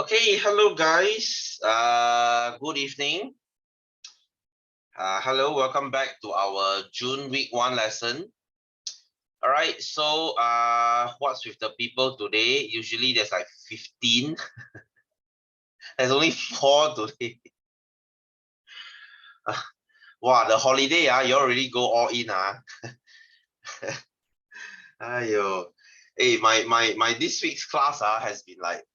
Okay, hello guys. Good evening. Hello, welcome back to our June week 1 lesson. All right, so what's with the people today? Usually there's like 15. There's only 4 today. Wow, the holiday, you already go all in. Ayo. Hey, my this week's class has been like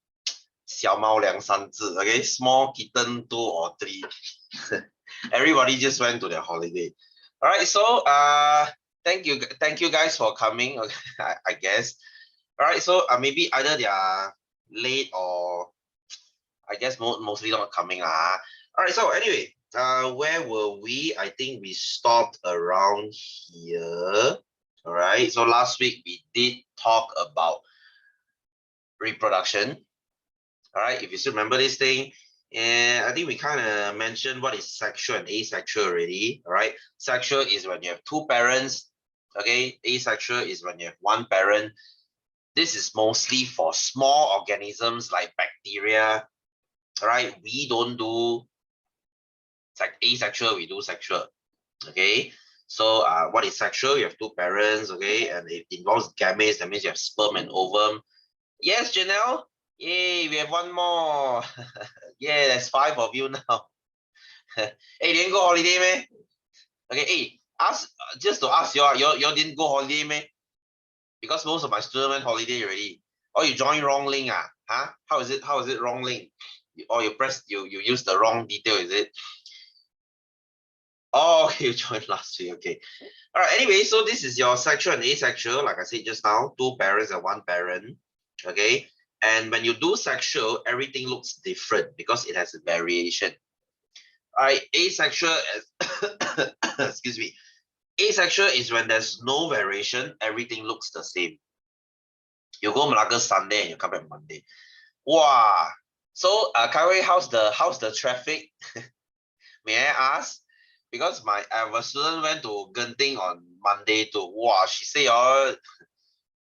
小猫两三只, okay? Small kitten 2 or 3. Everybody just went to their holiday. All right, so thank you guys for coming. Okay, I guess. All right, so maybe either they are late or I guess mostly not coming. All right, so anyway, where were we? I think we stopped around here. All right, so last week we did talk about reproduction. All right, if you still remember this thing, and I think we kind of mentioned what is sexual and asexual already. All right, sexual is when you have 2 parents. Okay, asexual is when you have 1 parent. This is mostly for small organisms like bacteria. All right, we don't do asexual, we do sexual. Okay, so what is sexual? You have 2 parents. Okay, and it involves gametes. That means you have sperm and ovum. Yes, Janelle. Yay, we have 1 more. Yeah, there's 5 of you now. Hey, didn't go holiday, man. Okay, hey, just to ask you didn't go holiday, man? Because most of my students went holiday already. Or you joined wrong link, huh? How is it wrong link? Or you used the wrong detail, is it? Oh, okay, you joined last week, okay. All right, anyway, so this is your sexual and asexual, like I said just now, 2 parents and 1 parent, okay? And when you do sexual, everything looks different because it has a variation. All right, asexual, excuse me. Asexual is when there's no variation, everything looks the same. You go Malacca Sunday and you come back Monday. Wow. So, Kaiwei, how's the traffic? May I ask? Because our student went to Genting on Monday too. Wow, she say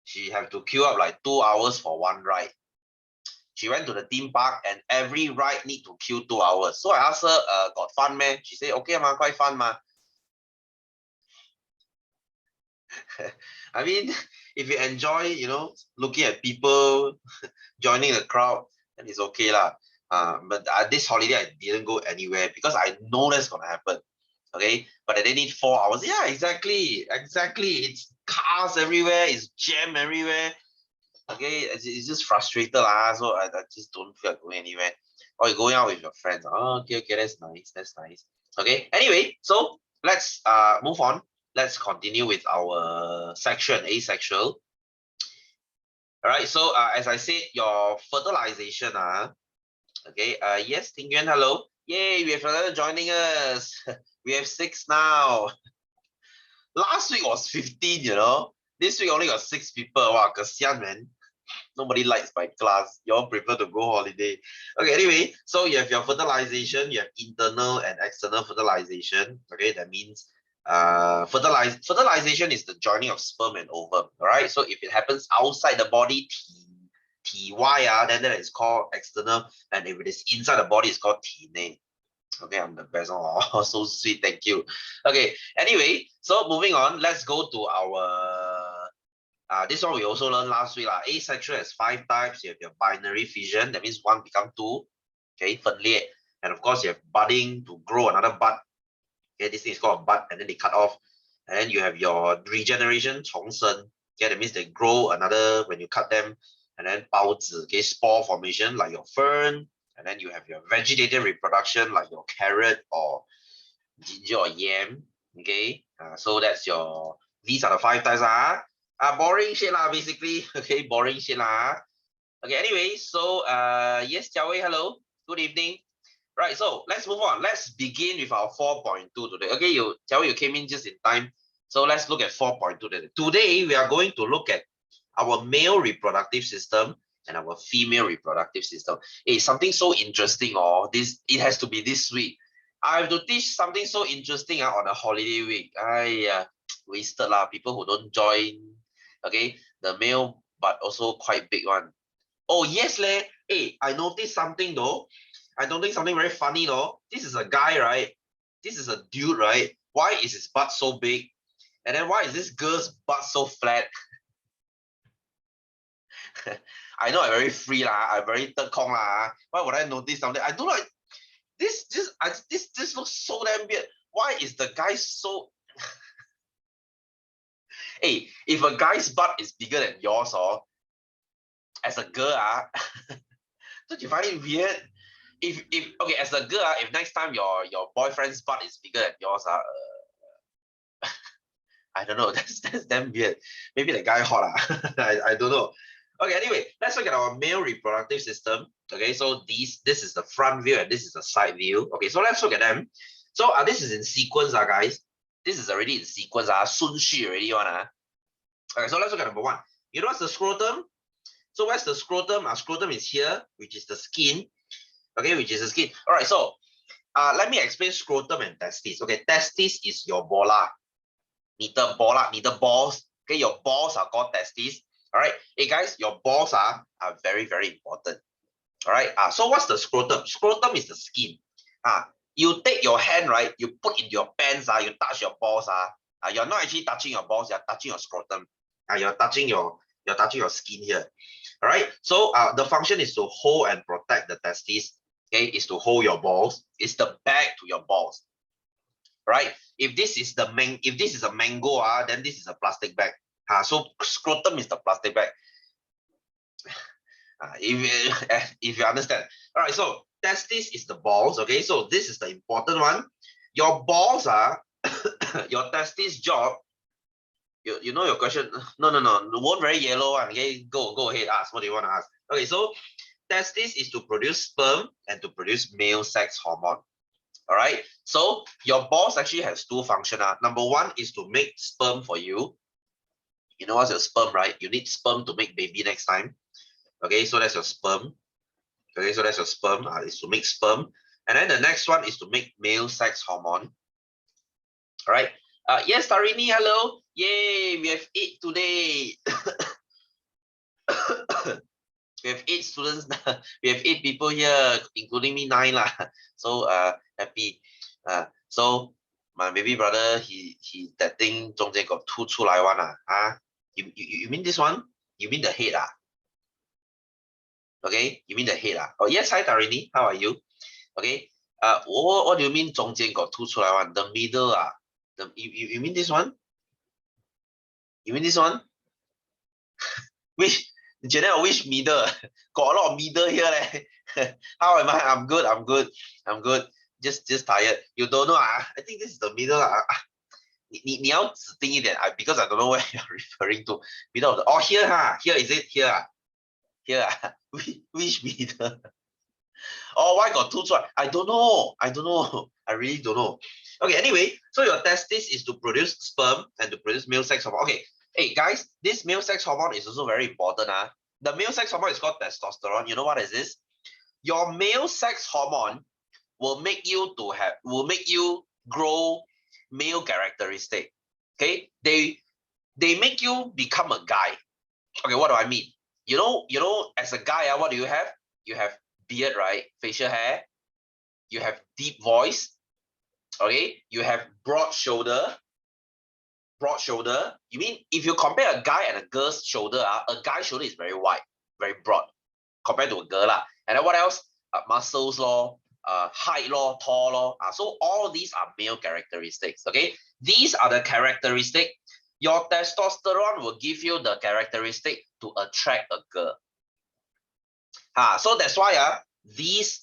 she have to queue up like 2 hours for 1 ride. She went to the theme park and every ride need to queue 2 hours. So I asked her, got fun, man? She said, okay, man, quite fun, man. I mean, if you enjoy, looking at people, joining the crowd, then it's okay lah. But this holiday, I didn't go anywhere because I know that's going to happen. Okay, but they need 4 hours. Yeah, exactly. It's cars everywhere. It's jam everywhere. Okay, it's just frustrated lah. So I just don't feel like going anywhere. Or you're going out with your friends. Oh, okay, that's nice. Okay. Anyway, so let's move on. Let's continue with our sexual and asexual. All right. So as I said, your fertilization. Okay. Yes, Ting Yuan, hello. Yay, we have another joining us. We have 6 now. Last week was 15, This week only got 6 people. Wow, kasian, man. Nobody likes my class. You all prefer to go holiday. Okay, anyway, so you have your fertilization, you have internal and external fertilization. Okay, that means fertilization is the joining of sperm and ovum. All right, so if it happens outside the body, TY, then that is called external, and if it is inside the body, it's called TNA. Okay, I'm the best. Oh, so sweet. Thank you. Okay, anyway, so moving on, let's go to our this one we also learned last week. Asexual has 5 types. You have your binary fission, that means 1 become 2. Okay, 分裂. And of course, you have budding to grow another bud. Okay, this thing is called a bud, and then they cut off. And then you have your regeneration, 重生. Okay, that means they grow another when you cut them. And then 孢子, okay, spore formation like your fern. And then you have your vegetative reproduction like your carrot or ginger or yam. Okay, so that's these are the 5 types. Boring shit lah, basically. Okay, boring shit lah. Okay, anyway, so yes, Jiawei, hello, good evening. Right, so let's move on. Let's begin with our 4.2 today. Okay, Jiawei, you came in just in time. So let's look at 4.2 today. Today, we are going to look at our male reproductive system and our female reproductive system. Hey, something so interesting, it has to be this week. I have to teach something so interesting on a holiday week. Wasted lah, people who don't join. Okay, the male, but also quite big one. Oh yes, leh. Hey, I noticed something though. I noticed something very funny though. This is a guy, right? This is a dude, right? Why is his butt so big? And then why is this girl's butt so flat? I know I'm very free lah. I'm very tekong lah. Why would I notice something? I don't know. This looks so damn weird. Why is the guy so? Hey, if a guy's butt is bigger than yours, or as a girl, don't you find it weird? If okay, as a girl, if next time your boyfriend's butt is bigger than yours, I don't know. That's damn weird. Maybe the guy hot. I don't know. Okay, anyway, let's look at our male reproductive system. Okay, so this is the front view and this is the side view. Okay, so let's look at them. So this is in sequence, guys. This is already in sequence. 顺序 already one. Okay, so let's look at number one. You know what's the scrotum? So where's the scrotum? Scrotum is here, which is the skin. Okay, which is the skin. All right, so let me explain scrotum and testis. Okay, testis is your bola. 你的 bola, 你的 balls. Okay, your balls are called testes. All right, hey guys, your balls are very, very important. All right, so what's the scrotum? Scrotum is the skin. You take your hand, right? You put in your pants, you touch your balls. You're not actually touching your balls, you're touching your scrotum. You're touching your skin here. All right, so the function is to hold and protect the testes. Okay, is to hold your balls. It's the bag to your balls. Right? If this is a mango, then this is a plastic bag. So scrotum is the plastic bag. If you understand. All right, so testis is the balls. Okay, so this is the important one. Your balls are your testis job. You know your question. No. The one very yellow one. Okay, go ahead. Ask what do you want to ask. Okay, so testis is to produce sperm and to produce male sex hormone. All right, so your balls actually has two functions. Number one is to make sperm for you. You know what's your sperm, right? You need sperm to make baby next time. Okay, so that's your sperm. Okay, so that's your sperm. Is to make sperm. And then the next one is to make male sex hormone. All right. Yes, Tarini, hello. Yay, we have 8 today. We have 8 students. We have 8 people here, including me 9 lah. So happy. So my baby brother, he that thing 中间 got 凸出来 one you mean this one? You mean the head Okay, you mean the head Oh yes, hi Tarini, how are you? Okay. What do you mean 中间 got 凸出来 one? The middle you mean this one? You mean this one? Which Janelle, which middle? Got a lot of middle here leh. How am I? I'm good. Just tired. You don't know I think this is the middle 你要指定一点 because I don't know where you're referring to. Middle of the here here is it here which middle? Why got 凸出来? I don't know. I really don't know. Okay, anyway, so your testis is to produce sperm and to produce male sex hormone. Okay, hey guys, this male sex hormone is also very important. The male sex hormone is called testosterone. You know what is this? Your male sex hormone will make you grow male characteristic. Okay, they make you become a guy. Okay, what do I mean? You know, as a guy, what do you have? You have beard, right? Facial hair. You have deep voice. Okay, you have broad shoulder. You mean if you compare a guy and a girl's shoulder, a guy's shoulder is very wide, very broad compared to a girl. And then what else? Muscles, height, tall. So all these are male characteristics. Okay, these are the characteristics. Your testosterone will give you the characteristic to attract a girl. So that's why this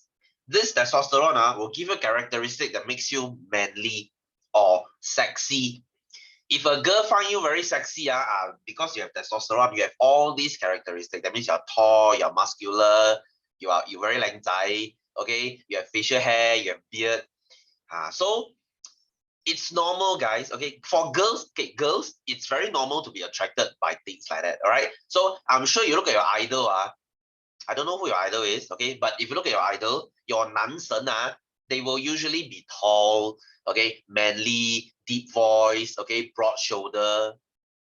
testosterone will give you a characteristic that makes you manly or sexy. If a girl find you very sexy, because you have testosterone, you have all these characteristics. That means you're tall, you're muscular, you're very lang zai, okay? You have facial hair, you have beard. So it's normal, guys. Okay, for girls, it's very normal to be attracted by things like that. All right. So I'm sure you look at your idol. I don't know who your idol is, okay? But if you look at your idol, your 男神 they will usually be tall, okay, manly, deep voice, okay, broad shoulder.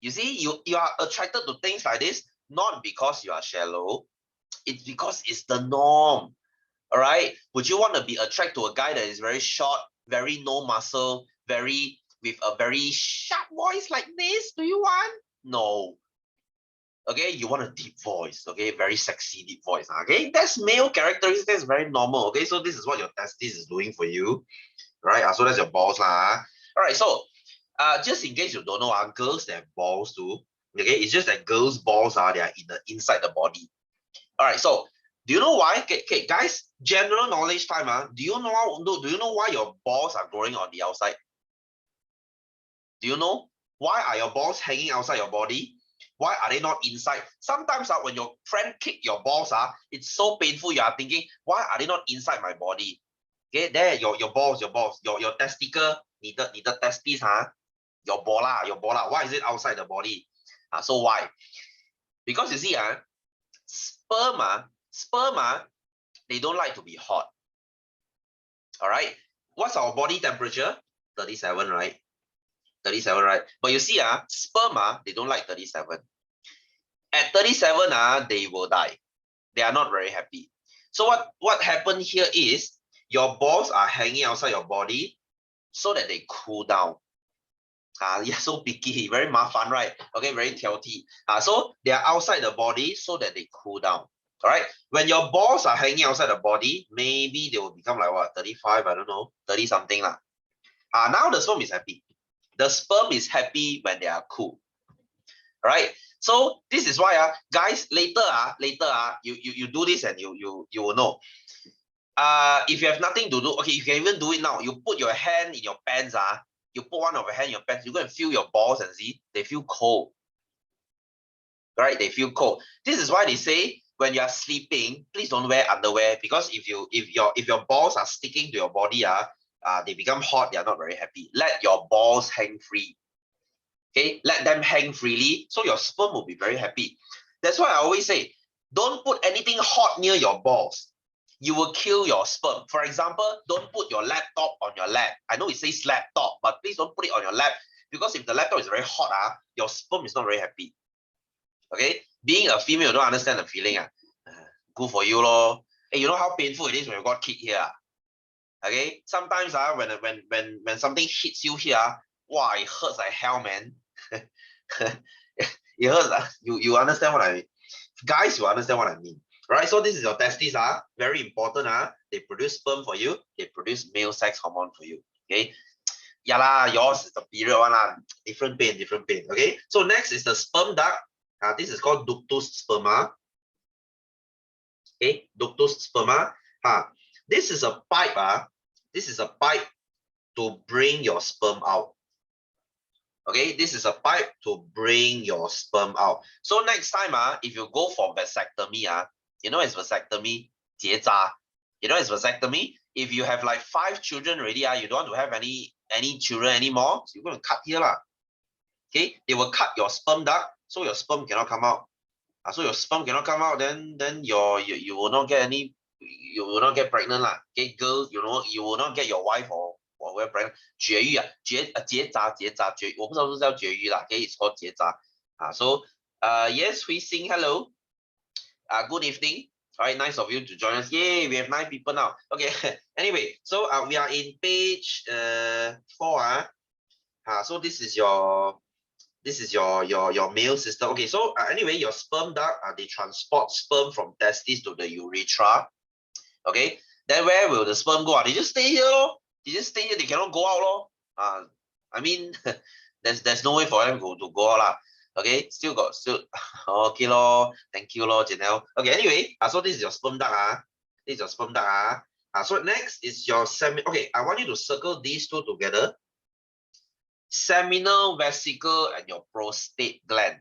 You see, you are attracted to things like this not because you are shallow, It's because it's the norm. All right. Would you want to be attracted to a guy that is very short, very no muscle, very with a very sharp voice like this? Do you want? No. Okay, you want a deep voice. Okay, very sexy deep voice. Okay, that's male characteristics. That's very normal. Okay, so this is what your testis is doing for you, right? So that's your balls, lah. All right. So, just in case you don't know, girls they have balls too. Okay, it's just that girls' balls they are inside the body. All right. So, do you know why? Okay, guys. General knowledge time. Do you know why your balls are growing on the outside? Do you know why are your balls hanging outside your body? Why are they not inside? Sometimes when your friend kick your balls, it's so painful. You are thinking, why are they not inside my body? Okay, there your balls, your testicle, 你的 testis your ball, why is it outside the body? So why? Because you see sperm they don't like to be hot. All right, what's our body temperature? 37, right? 37, right? But you see sperm they don't like 37. At 37 they will die. They are not very happy. So what happened here is your balls are hanging outside your body so that they cool down. Yeah, so picky, very mafan, right? Okay, very tilty. So they are outside the body so that they cool down. All right. When your balls are hanging outside the body, maybe they will become like what, 35, I don't know, 30 something lah. Now the sperm is happy. The sperm is happy when they are cool. All right. So this is why guys, later you do this and you will know. If you have nothing to do, okay, you can even do it now. You put your hand in your pants, you put one of your hand in your pants, you go and feel your balls and see, they feel cold. Right? They feel cold. This is why they say when you are sleeping, please don't wear underwear, because if your balls are sticking to your body, they become hot, they are not very happy. Let your balls hang free. Okay, let them hang freely, so your sperm will be very happy. That's why I always say, don't put anything hot near your balls. You will kill your sperm. For example, don't put your laptop on your lap. I know it says laptop, but please don't put it on your lap, because if the laptop is very hot, your sperm is not very happy. Okay, being a female, you don't understand the feeling. Good for you, lor. Hey, you know how painful it is when you got kicked here. Okay, sometimes when something hits you here, wow, it hurts like hell, man. It hurts. You understand what I mean? Guys, you understand what I mean, right? So this is your testes, very important. They produce sperm for you. They produce male sex hormone for you. Okay. Yeah lah, yours is the period one lah. Different pain. Okay. So next is the sperm duct. This is called ductus sperma. Okay, ductus sperma. This is a pipe. This is a pipe to bring your sperm out. Okay, this is a pipe to bring your sperm out. So next time, if you go for vasectomy, you know it's vasectomy, 结扎. You know it's vasectomy. If you have like 5 children already, you don't want to have any children anymore, so you're going to cut here lah. Okay, they will cut your sperm duct, so your sperm cannot come out. So your sperm cannot come out, then you will not get you will not get pregnant lah. Okay, girls, you will not get your wife or whatever pregnant. 绝育结扎，我不知道是不是叫绝育啦。Okay, it's called 结扎。So yes, we sing hello. Good evening. All right, nice of you to join us. Yay, we have 9 people now. Okay, anyway, so we are in page 4. So this is your male system. Okay, so anyway, your sperm duct, they transport sperm from testes to the urethra. Okay, then where will the sperm go? They just stay here, lor. They just stay here. They cannot go out, lor. I mean, there's no way for them to go out lah. Okay, still okay, lor. Thank you, lor, Janelle. Okay, anyway, so this is your sperm duct. This is your sperm duct. So next is your Okay, I want you to circle these two together. Seminal vesicle and your prostate gland.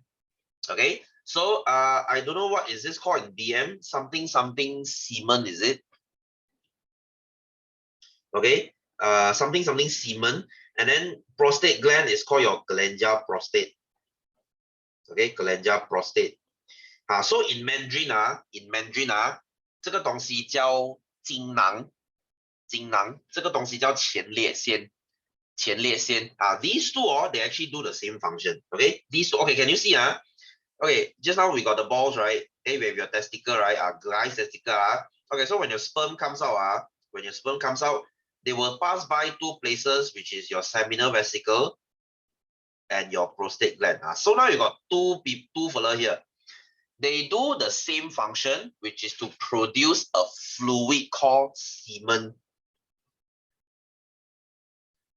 Okay, so I don't know what is this called in BM, something semen, is it? Okay, something semen, and then prostate gland is called your cholangia prostate. Okay, cholangia prostate. So in Mandarin 这个东西叫精囊，这个东西叫前列腺。These two they actually do the same function. Okay, these two. Okay, can you see Okay, just now we got the balls, right? Okay, we have your testicle, right? Guy's testicle. Okay, so when your sperm comes out, when your sperm comes out, they will pass by two places, which is your seminal vesicle and your prostate gland. So now you got two fella here. They do the same function, which is to produce a fluid called semen.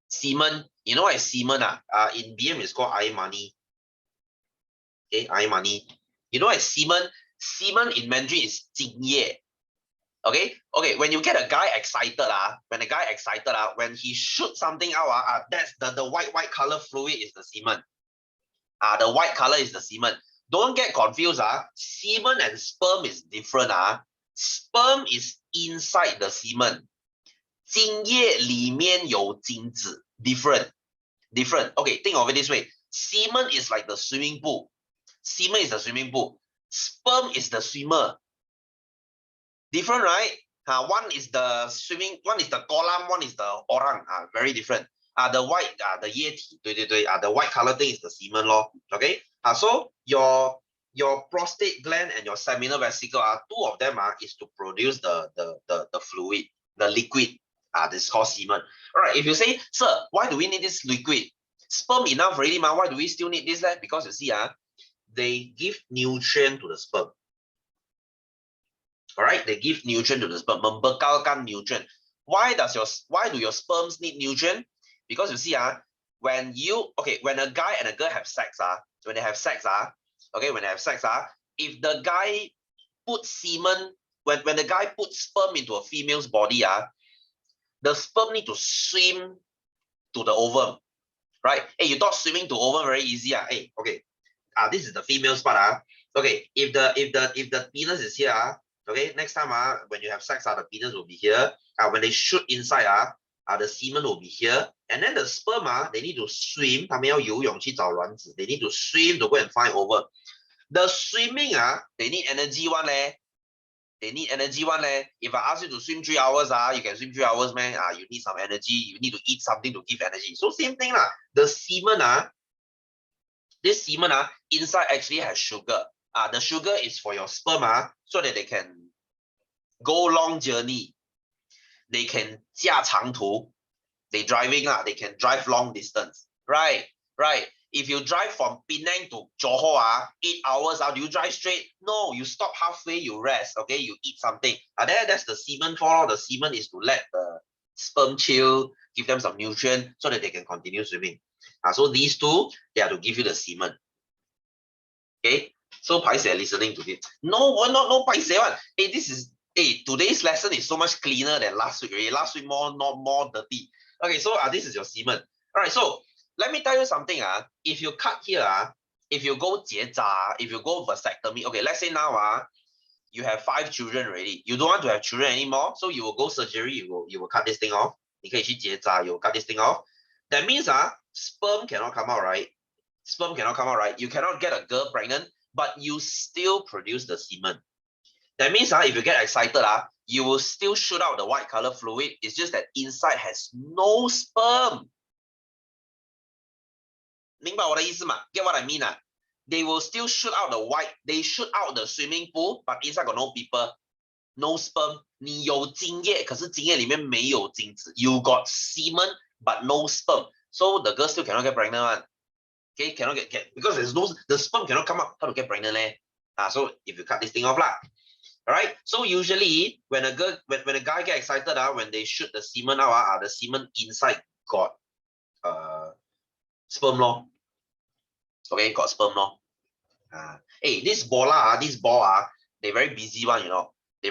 Semen, you know what is semen? In BM it's called eye money. Okay, eye money. You know what is semen? Semen in Mandarin is 精液. Okay, when you get a guy excited, when he shoots something out, that's the white color fluid is the semen. The white color is the semen. Don't get confused. Semen and sperm is different. Sperm is inside the semen. 精液里面有精子. Different. Okay, think of it this way. Semen is like the swimming pool. Semen is the swimming pool. Sperm is the swimmer. Different, right? One is the swimming, one is the kolam, one is the orang. Very different. The white, the 液体, 对, the white color thing is the semen law. Okay. So your prostate gland and your seminal vesicle, two of them is to produce the fluid, the liquid. This is called semen. All right. If you say, sir, why do we need this liquid? Sperm enough already, why do we still need this? Because you see, they give nutrient to the sperm. All right, they give nutrient to the sperm. Membekalkan nutrient. Why do your sperms need nutrient? Because you see, when a guy and a girl have sex, when they have sex, if the guy puts semen, when the guy puts sperm into a female's body, the sperm need to swim to the ovum, right? Hey, you thought swimming to ovum very easy, Hey, okay. This is the female's part, Okay, if the penis is here, okay, next time when you have sex, the penis will be here. When they shoot inside, the semen will be here. And then the sperm, they need to swim. 他们要游泳去找卵子. They need to swim to go and find ovum. The swimming, they need energy one leh. If I ask you to swim 3 hours, you can swim 3 hours, man. You need some energy. You need to eat something to give energy. So same thing, the semen, this semen, inside actually has sugar. The sugar is for your sperm, so that they can go long journey. They can 驾长途. They driving, they can drive long distance. Right. If you drive from Penang to Johor, 8 hours, do you drive straight? No, you stop halfway, you rest. Okay, you eat something. That's the semen for. The semen is to let the sperm chill, give them some nutrient so that they can continue swimming. So these two, they are to give you the semen. Okay, so paise listening to this. No paise one. Hey, today's lesson is so much cleaner than last week. Right? Last week more dirty. Okay, so this is your semen. All right, so let me tell you something. If you cut here, if you go 结扎, if you go vasectomy, okay, let's say now you have 5 children already. You don't want to have children anymore, so you will go surgery. You will cut this thing off. 你可以去结扎, you will cut this thing off. That means sperm cannot come out, right? Sperm cannot come out, right? You cannot get a girl pregnant, but you still produce the semen. That means if you get excited, you will still shoot out the white color fluid. It's just that inside has no sperm. 明白我的意思吗? Get what I mean? They will still shoot out the white. They shoot out the swimming pool, but inside got no people, no sperm. 你有精液，可是精液里面没有精子. You got semen, but no sperm. So the girl still cannot get pregnant one. Okay, cannot get because the sperm cannot come up. How to get pregnant leh? So if you cut this thing off lah. Alright, so usually when a guy get excited, when they shoot the semen out, the semen inside got sperm law. Okay, got sperm law. Hey, this ball, they very busy one, you know. Do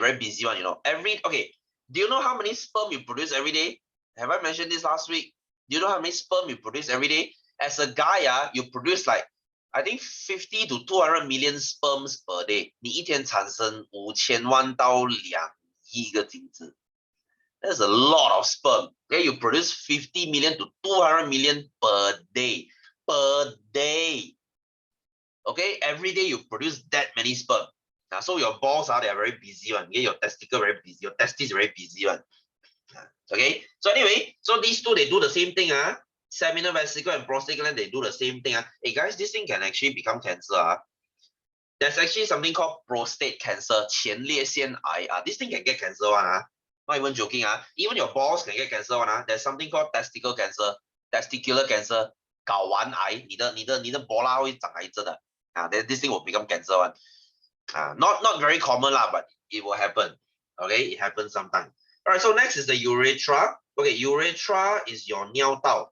you know how many sperm you produce every day? Have I mentioned this last week? Do you know how many sperm you produce every day? As a guy, you produce like I think 50 to 200 million sperms per day. 你一天产生5000万到2亿个精子. That's a lot of sperm. Okay, you produce 50 million to 200 million per day. Per day. Okay, every day you produce that many sperm. So your balls they are very busy one. Okay, your testicle very busy. Your testes very busy one. Okay, so anyway, so these two they do the same thing. Seminal vesicle and prostate gland, they do the same thing. Hey guys, this thing can actually become cancer. there's actually something called prostate cancer, 前列腺癌. This thing can get cancer one. Not even joking. Even your balls can get cancer one. There's something called testicular cancer, 睾丸癌，你的波拉会长癌症的。Then this thing will become cancer one. Not very common lah, but it will happen. Okay, it happens sometimes. All right, so next is the urethra. Okay, urethra is your 尿道.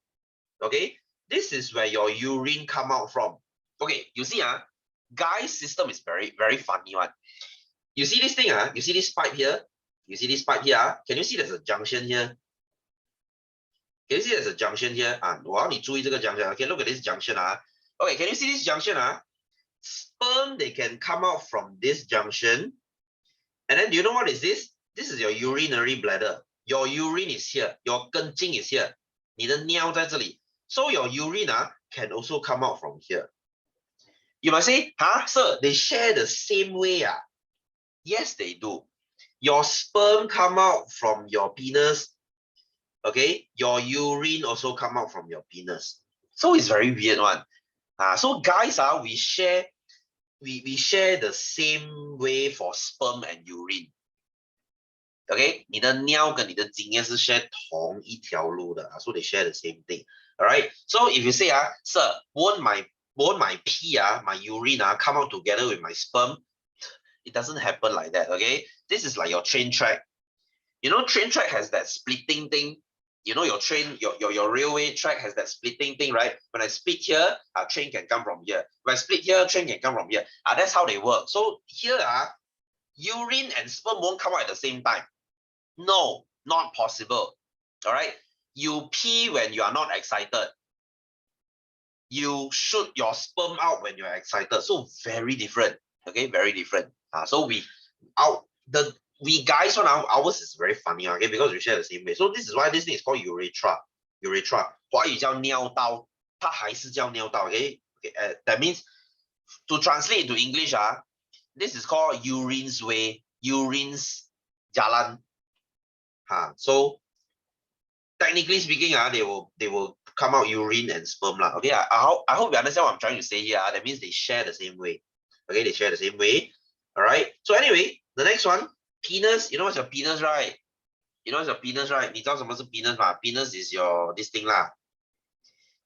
Okay, this is where your urine come out from. Okay, you see, guy's system is very funny one. You see this thing, you see this pipe here? You see this pipe here? Can you see there's a junction here? Can you see there's a junction here? 我要你注意这个 junction. Okay, look at this junction. Okay, can you see this junction? Sperm, they can come out from this junction. And then do you know what is this? This is your urinary bladder. Your urine is here. Your 根茎 is here. 你的尿在这里. So your urine can also come out from here. You might say, sir, they share the same way. Yes, they do. Your sperm come out from your penis. Okay, your urine also come out from your penis. So it's very weird one. So guys, we share the same way for sperm and urine. Okay, 你的尿跟你的精液是 share 同一条路的, so they share the same thing. All right. So if you say, sir, won't my pee, my urine come out together with my sperm? It doesn't happen like that. Okay, this is like your train track. You know, train track has that splitting thing. You know, your train, your railway track has that splitting thing, right? When I split here, a train can come from here. When I split here, train can come from here. That's how they work. So here, urine and sperm won't come out at the same time. No, not possible. All right. You pee when you are not excited. You shoot your sperm out when you're excited. So very different. Okay, very different. So we guys ours is very funny, okay, because we share the same way. So this is why this thing is called urethra. Urethra. 华语叫尿道，它还是叫尿道。Okay, that means to translate to English, this is called urine's way, urine's jalan. So technically speaking, they will come out urine and sperm lah. Okay, I hope you understand what I'm trying to say here. That means they share the same way. Okay, they share the same way. All right. So anyway, the next one, penis. You know what's your penis, right? You know what's your penis, right? 你知道什么是 penis 吗? Penis is your this thing lah.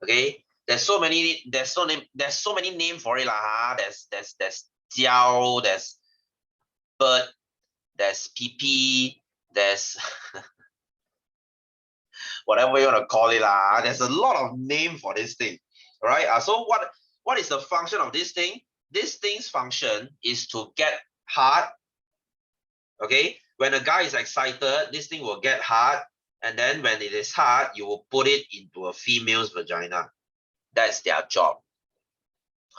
Okay, there's so many names for it lah. There's 胶, there's bird, there's pee, there's whatever you want to call it lah. There's a lot of name for this thing. All right. So what is the function of this thing? This thing's function is to get hard. Okay, when a guy is excited, this thing will get hard, and then when it is hard, you will put it into a female's vagina. That's their job.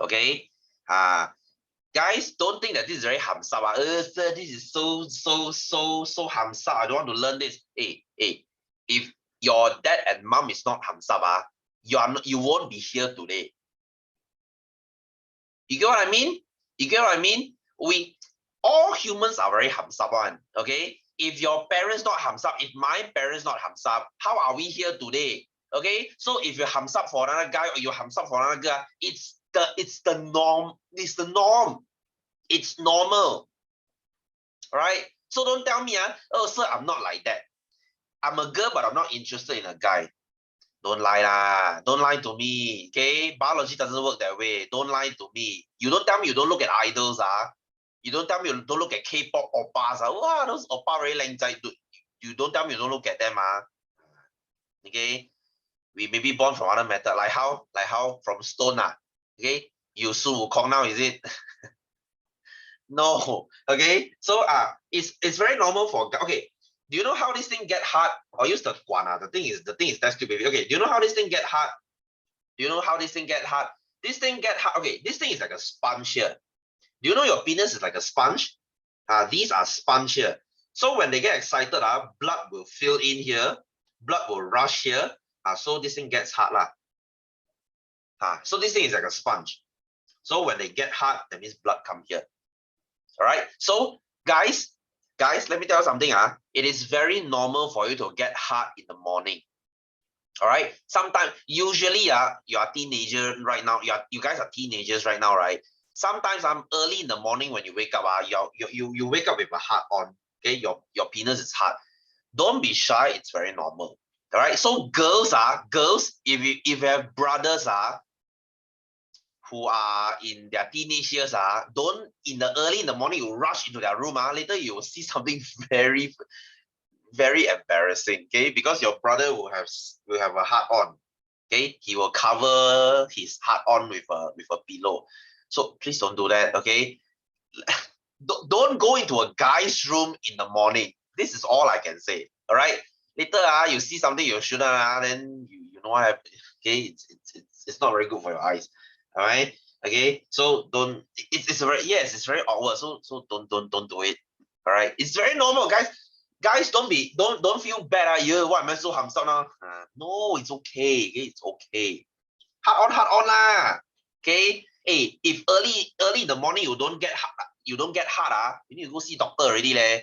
Okay, guys, don't think that this is very hamsap. Sir, this is so hamsap. I don't want to learn this. Hey, if your dad and mom is not hamsap, you won't be here today. You get what I mean? You get what I mean? All humans are very hamsap one. Okay, if your parents not hamsap, if my parents not hamsap, how are we here today? Okay, so if you hamsap for another guy or you hamsap for another girl, it's the norm. It's the norm. It's normal. All right. So don't tell me, oh sir, I'm not like that. I'm a girl, but I'm not interested in a guy. Don't lie lah. Don't lie to me. Okay, biology doesn't work that way. Don't lie to me. You don't tell me you don't look at idols. You don't tell me you don't look at K-pop oppas. Wow, those oppa very lengths. You don't tell me you don't look at them. Okay, we may be born from other matter. Like how from stone. Okay, you Sun Wukong now, is it? No. Okay, so it's very normal for, okay. Do you know how this thing get hard? Or use the guana. The thing is test tube, baby. Okay, do you know how this thing get hard? Do you know how this thing get hard? This thing get hard. Okay, this thing is like a sponge here. Do you know your penis is like a sponge? These are sponge here. So when they get excited, blood will fill in here. Blood will rush here. So this thing gets hard lah. So this thing is like a sponge. So when they get hard, that means blood come here. All right. So guys, let me tell you something. It is very normal for you to get hard in the morning. All right. Sometimes, usually, you are teenager right now. You guys are teenagers right now, right? sometimes early in the morning when you wake up, you wake up with a hard on. Okay, your penis is hard. Don't be shy, it's very normal. All right. So girls, if you have brothers who are in their teenage years, don't early in the morning you rush into their room. Later you will see something very, very embarrassing. Okay, because your brother will have a hard on. Okay, he will cover his hard on with a pillow. So please don't do that. Okay, don't go into a guy's room in the morning. This is all I can say. All right. Later, you see something you shouldn't, then you know what happened. Okay, it's not very good for your eyes. All right. Okay. So don't. It's very, yes, it's very awkward. So don't do it. All right. It's very normal, guys. Guys, don't feel bad. What am I so hamster now? No, it's okay. Okay, it's okay. Hard on lah. Okay. Hey, if early in the morning you don't get hard, you need to go see doctor already leh.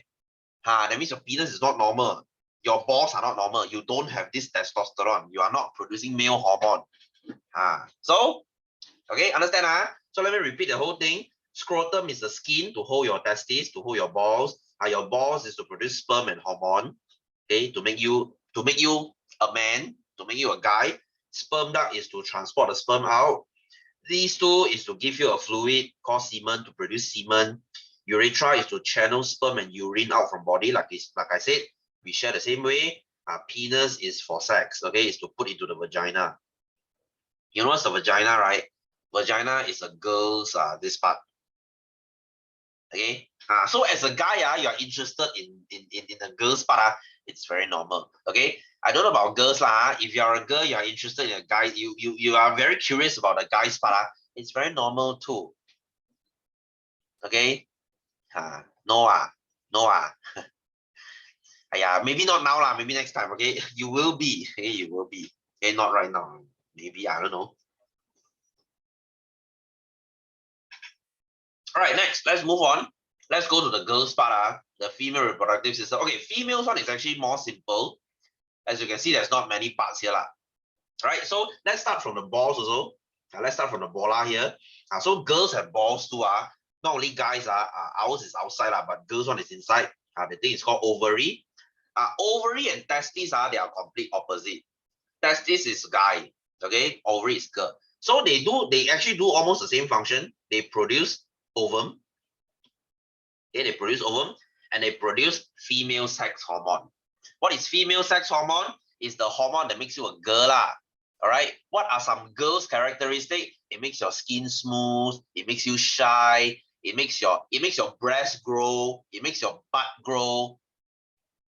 That means your penis is not normal. Your balls are not normal. You don't have this testosterone. You are not producing male hormone. So, okay, understand? So let me repeat the whole thing. Scrotum is the skin to hold your testes, to hold your balls. Your balls is to produce sperm and hormone. Okay, to make you a man, to make you a guy. Sperm duct is to transport the sperm out. These two is to give you a fluid called semen, to produce semen. Urethra is to channel sperm and urine out from body, like I said, we share the same way. Penis is for sex, okay, is to put into the vagina. You know what's the vagina, right? Vagina is a girl's this part. Okay. So as a guy, you are interested in the girl's part, it's very normal. Okay. I don't know about girls lah. If you are a girl, you are interested in a guy, you are very curious about the guy's part, it's very normal too. Okay. No. Maybe not now lah, maybe next time. Okay. You will be. Okay, you will be. Okay, not right now. Maybe, I don't know. All right, next, let's move on. Let's go to the girls part, the female reproductive system. Okay, females one is actually more simple. As you can see, there's not many parts here lah. All right, so let's start from the balls also. Let's start from the bola here. So girls have balls too. Not only guys, ours is outside, but girls one is inside. The thing is called ovary. Ovary and testes, they are complete opposite. Testis is guy, okay? Ovary is girl. So they actually do almost the same function. They produce ovum. Okay, they produce ovum and they produce female sex hormone. What is female sex hormone? It's the hormone that makes you a girl. All right. What are some girls' characteristics? It makes your skin smooth. It makes you shy. It makes your breast grow. It makes your butt grow.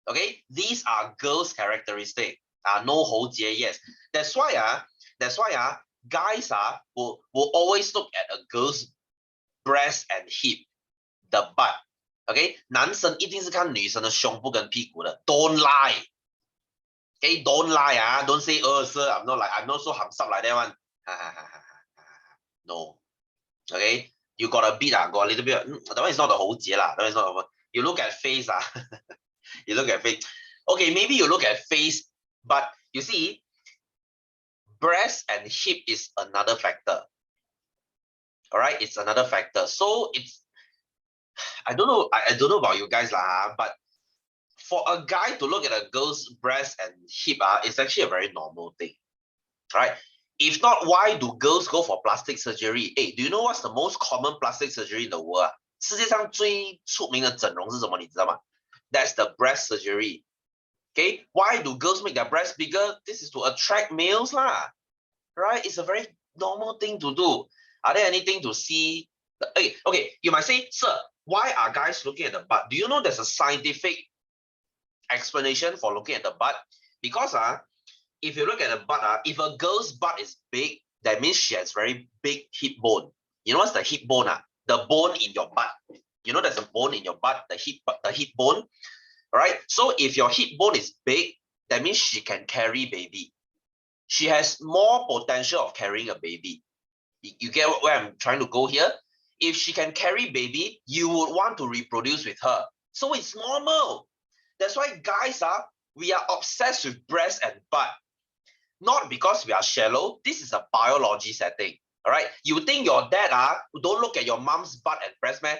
Okay, these are girls' characteristics. No 喉结, yes. That's why guys will always look at a girl's breast and hip, the butt. Okay, 男生一定是看女生的胸部跟屁股的。Don't lie. Okay, don't lie. Don't say, oh, sir, I'm not so hamsap like that one. No. Okay, you got a bit, got a little bit. That one is not the 喉结啦. That one is not. You look at face, you look at face. Okay, maybe you look at face, but you see, breast and hip is another factor. All right, it's another factor. So it's, I don't know about you guys lah, but for a guy to look at a girl's breast and hip, it's actually a very normal thing. Right? If not, why do girls go for plastic surgery? Hey, do you know what's the most common plastic surgery in the world? 世界上最出名的整容是什么？你知道吗？ That's the breast surgery. Okay, why do girls make their breasts bigger? This is to attract males lah. Right? It's a very normal thing to do. Are there anything to see? Okay, you might say, sir, why are guys looking at the butt? Do you know there's a scientific explanation for looking at the butt? Because if you look at the butt, if a girl's butt is big, that means she has very big hip bone. You know what's the hip bone? The bone in your butt. You know there's a bone in your butt, the hip bone. All right. So if your hip bone is big, that means she can carry baby. She has more potential of carrying a baby. You get where I'm trying to go here? If she can carry baby, you would want to reproduce with her. So it's normal. That's why guys we are obsessed with breast and butt. Not because we are shallow. This is a biology setting. All right, you think your dad don't look at your mom's butt and breast, man?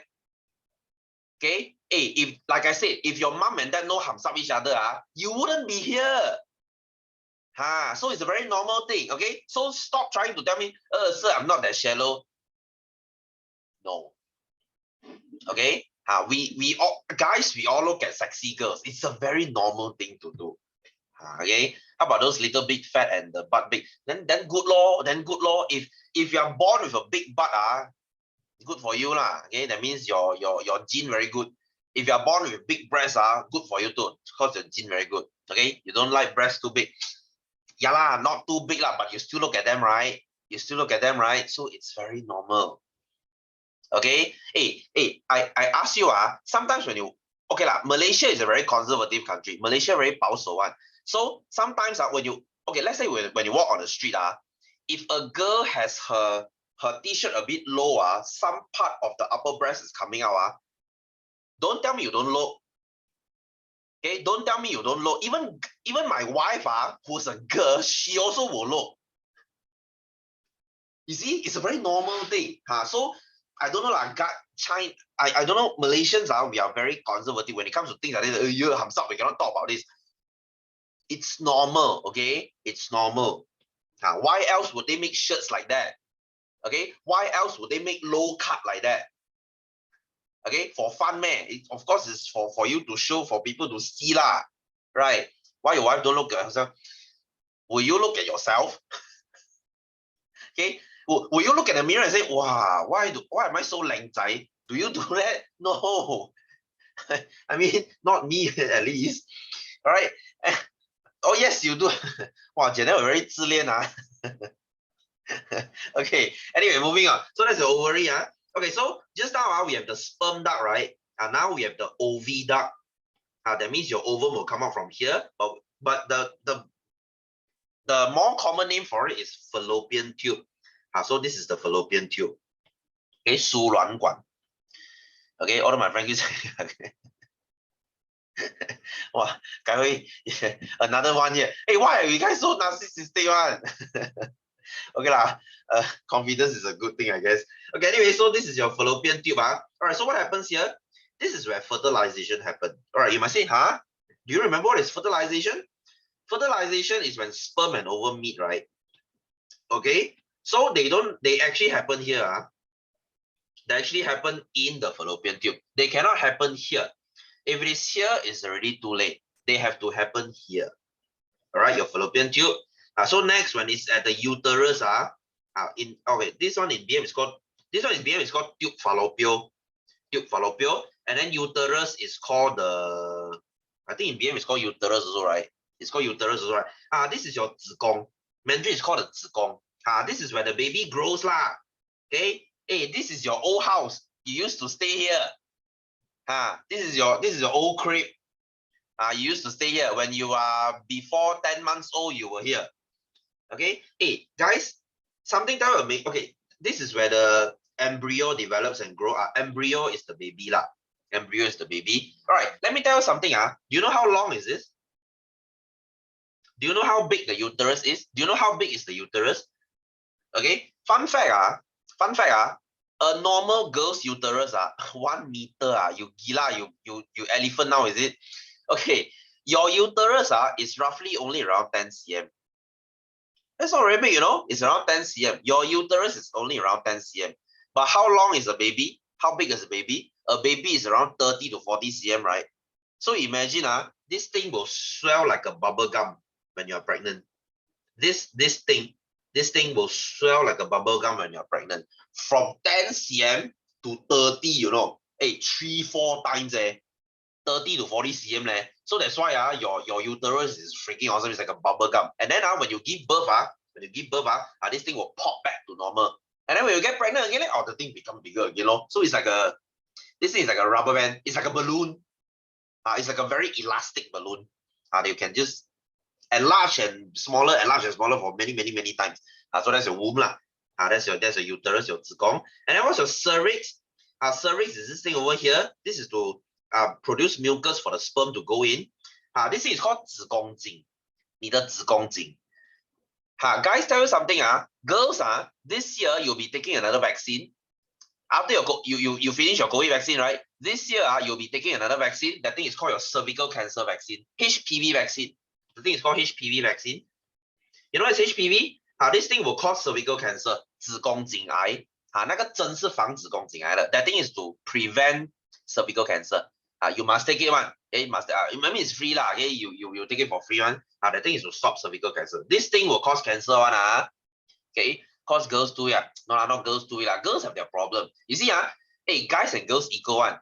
Okay, hey, if like I said, if your mom and dad no hams up each other, you wouldn't be here. So it's a very normal thing. Okay, so stop trying to tell me, sir, I'm not that shallow. No. Okay, we all guys, we all look at sexy girls. It's a very normal thing to do. Okay, how about those little bit fat and the butt big? Then good law. Then good law. If you are born with a big butt, good for you lah. Okay, that means your gene very good. If you are born with big breasts, good for you too, because your gene very good. Okay, you don't like breasts too big. Yeah lah, not too big lah, but you still look at them, right? You still look at them, right? So it's very normal. Okay, hey, I ask you, sometimes when you, okay lah, Malaysia is a very conservative country. Malaysia very 保守 one. So sometimes when you, okay, let's say when you walk on the street, if a girl has her t-shirt a bit low, some part of the upper breast is coming out, don't tell me you don't look. Okay, don't tell me you don't look. Even my wife, who's a girl, she also will look. You see, it's a very normal thing. So I don't know, like China, I don't know, Malaysians we are very conservative when it comes to things like this. We cannot talk about this. It's normal, okay? It's normal. Why else would they make shirts like that? Okay, why else would they make low cut like that? Okay, for fun, man. Of course, it's for you to show, for people to see lah, right? Why your wife don't look at herself? Will you look at yourself? Okay, will you look at the mirror and say, wow, why am I so lang zai? Do you do that? No. I mean, not me at least. All right. Oh yes, you do. Wow, Janelle very 自恋 Okay, anyway, moving on. So that's the ovary. Okay, so just now we have the sperm duct, right? And now we have the oviduct. That means your ovum will come out from here. But the more common name for it is fallopian tube. So this is the fallopian tube. Okay, 输卵管. Okay, all of my friends okay. Wow, another one here. Hey, why are you guys so narcissistic one? Okay lah, confidence is a good thing, I guess. Okay, anyway, so this is your fallopian tube. All right, so what happens here? This is where fertilization happens. All right, you might say, do you remember what is fertilization? Fertilization is when sperm and ovum meet, right? Okay, so they actually happen here. They actually happen in the fallopian tube. They cannot happen here. If it is here, it's already too late. They have to happen here. All right, your fallopian tube. So next, when it's at the uterus, this one in BM is called tube fallopial. Tube fallopial, and then uterus is called I think in BM it's called uterus also, right? It's called uterus also, right? This is your 子宫. Mandarin is called the 子宫. This is where the baby grows lah. Okay. Hey, this is your old house. You used to stay here. This is your old crib. You used to stay here when you are before 10 months old. You were here. Okay. Hey guys, something that will make, okay, this is where the embryo develops and grow. Embryo is the baby lah. Embryo is the baby. All right, let me tell you something. Do you know how long is this? Do you know how big the uterus is? Do you know how big is the uterus? Okay, fun fact. A normal girl's uterus 1 meter. You gila, you elephant now, is it? Okay, your uterus is roughly only around 10 cm. That's not very big, you know. It's around 10 cm. Your uterus is only around 10 cm. But how long is a baby? How big is a baby? A baby is around 30 to 40 cm, right? So imagine this thing will swell like a bubble gum when you're pregnant. This thing will swell like a bubble gum when you're pregnant. From 10 cm to 30, you know. Hey, 3-4 times 30 to 40 cm. So that's why your uterus is freaking awesome. It's like a bubble gum. And then when you give birth, this thing will pop back to normal. And then when you get pregnant again, the thing becomes bigger again. So it's like this thing is like a rubber band. It's like a balloon. It's like a very elastic balloon. You can just enlarge and smaller for many times. So that's your womb lah. That's your uterus, your 子宫. And then what's your cervix? Cervix is this thing over here. This is to produce mucus for the sperm to go in. This thing is called 子宫颈. 你的子宫颈. Guys, tell you something. Girls, this year you'll be taking another vaccine. After you finish your COVID vaccine, right? This year, you'll be taking another vaccine. That thing is called your cervical cancer vaccine, HPV vaccine. The thing is called HPV vaccine. You know what is HPV? This thing will cause cervical cancer, 子宫颈癌。那个针是防子宫颈癌的。That thing is to prevent cervical cancer. You must take it one. Okay, must. Remember it's free lah. Okay, you take it for free one. The thing is to stop cervical cancer. This thing will cause cancer one. Okay, cause girls do it. No, not girls do it. Girls have their problem. You see, hey, guys and girls equal one.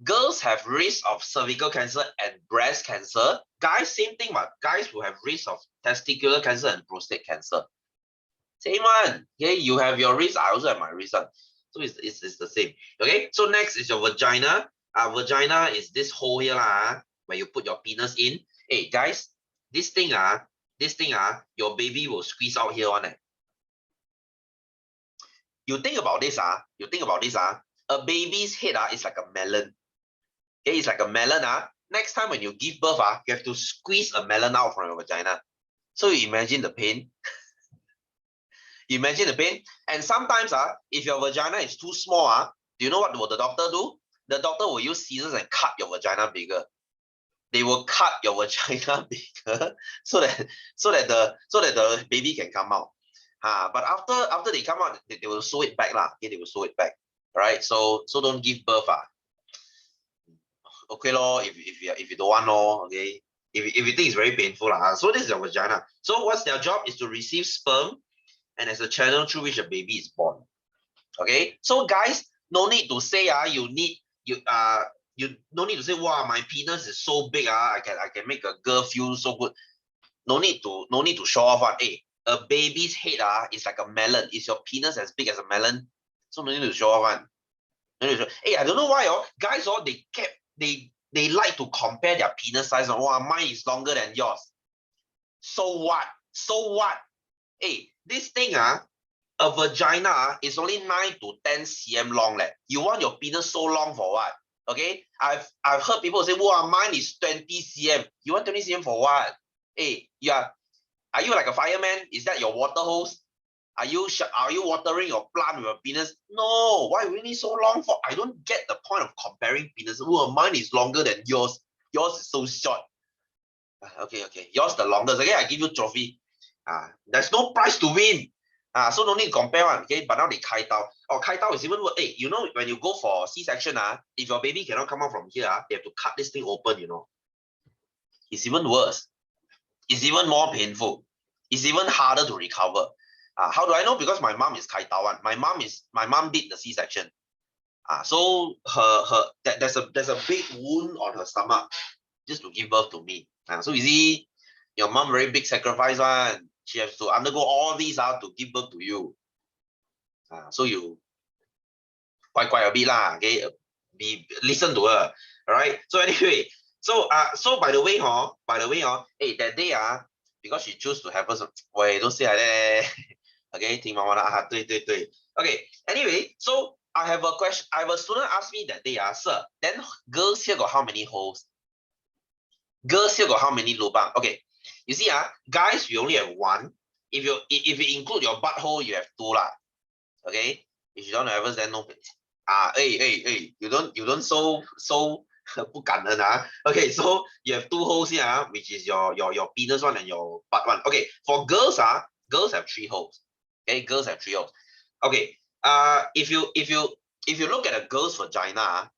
Girls have risk of cervical cancer and breast cancer. Guys, same thing, but guys will have risk of testicular cancer and prostate cancer. Same one. Okay, you have your risk, I also have my risk. So it's the same. Okay, so next is your vagina. Vagina is this hole here where you put your penis in. Hey guys, this thing your baby will squeeze out here on it. You think about this, a baby's head is like a melon. Okay, it's like a melon. Next time when you give birth, you have to squeeze a melon out from your vagina. So you imagine the pain. Imagine the pain. And sometimes, if your vagina is too small, do you know what will the doctor do? The doctor will use scissors and cut your vagina bigger. They will cut your vagina bigger so that the baby can come out. But after they come out, they will sew it back Okay, they will sew it back. All right. So don't give birth. Okay lor, if you don't want okay. If you think it's very painful so this is your vagina. So what's their job is to receive sperm, and as a channel through which a baby is born. Okay, so guys, no need to say you no need to say wow, my penis is so big I can make a girl feel so good. No need to show off Hey, a baby's head is like a melon. Is your penis as big as a melon? So no need to show off Hey, I don't know why guys they like to compare their penis size. Wow, mine is longer than yours. So what? Hey, this thing a vagina is only 9 to 10 cm long. You want your penis so long for what? Okay, I've heard people say, wow, mine is 20 cm. You want 20 cm for what? Hey, are you like a fireman? Is that your water hose? Are you watering your plant with a penis? No, why we need so long for? I don't get the point of comparing penis. Oh, mine is longer than yours. Yours is so short. Okay, yours the longest. Okay, I give you trophy. There's no prize to win. So no need to compare one. Okay, but now they kai tao. Kai tao is even worse. Hey, you know when you go for C-section, if your baby cannot come out from here, they have to cut this thing open. It's even worse. It's even more painful. It's even harder to recover. How do I know? Because my mom is kai tao one. My mom did the C-section. So there's a big wound on her stomach just to give birth to me. So you see, your mom very big sacrifice one. She has to undergo all these to give birth to you. So you quite a bit okay. Listen to her. All right. So anyway, so by the way, hey, that day because she chose to have us. Wait, don't say like that. Okay, 听妈妈的对。Okay, anyway, so I have a question. I have a student ask me that day, sir, then girls here got how many holes? Girls here got how many lubang? Okay, you see, guys, we only have one. If you include your butthole, you have two Okay, if you don't have us, then no. Hey, you don't so 不感恩Okay, so you have two holes here, which is your penis one and your butt one. Okay, for girls, girls have 3 holes. Okay, girls have 3 holes. Okay, if you look at a girl's vagina,